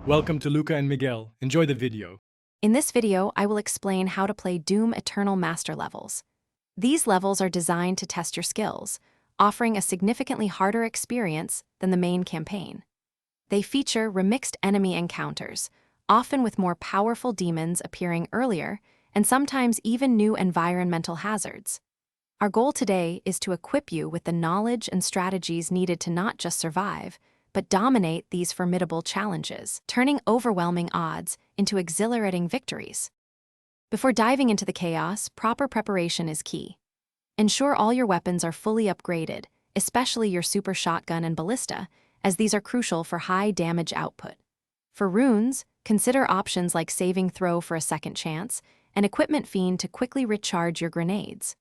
Welcome to Luca and Miguel. Enjoy the video. In this video, I will explain how to play Doom Eternal Master levels. These levels are designed to test your skills, offering a significantly harder experience than the main campaign. They feature remixed enemy encounters, often with more powerful demons appearing earlier, and sometimes even new environmental hazards. Our goal today is to equip you with the knowledge and strategies needed to not just survive, but dominate these formidable challenges, turning overwhelming odds into exhilarating victories. Before diving into the chaos, proper preparation is key. Ensure all your weapons are fully upgraded, especially your super shotgun and ballista, as these are crucial for high damage output. For runes, consider options like saving throw for a second chance and equipment fiend to quickly recharge your grenades.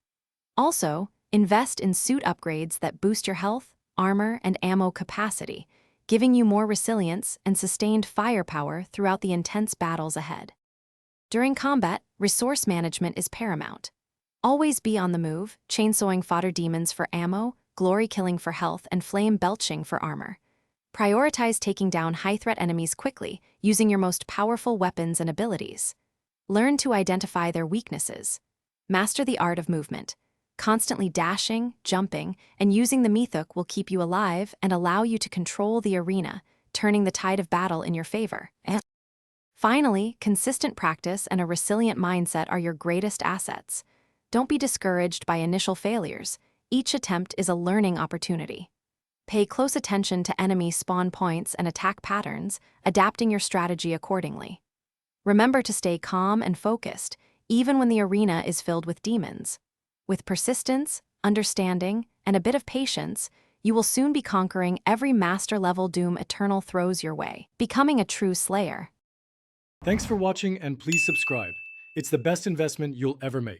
Also, invest in suit upgrades that boost your health, armor, and ammo capacity, giving you more resilience and sustained firepower throughout the intense battles ahead. During combat, resource management is paramount. Always be on the move, chainsawing fodder demons for ammo, glory killing for health, and flame belching for armor. Prioritize taking down high-threat enemies quickly, using your most powerful weapons and abilities. Learn to identify their weaknesses. Master the art of movement. Constantly dashing, jumping, and using the Mythok will keep you alive and allow you to control the arena, turning the tide of battle in your favor. Finally, consistent practice and a resilient mindset are your greatest assets. Don't be discouraged by initial failures. Each attempt is a learning opportunity. Pay close attention to enemy spawn points and attack patterns, adapting your strategy accordingly. Remember to stay calm and focused, even when the arena is filled with demons. With persistence, understanding, and a bit of patience, you will soon be conquering every master-level Doom Eternal throws your way, becoming a true slayer. Thanks for watching and please subscribe. It's the best investment you'll ever make.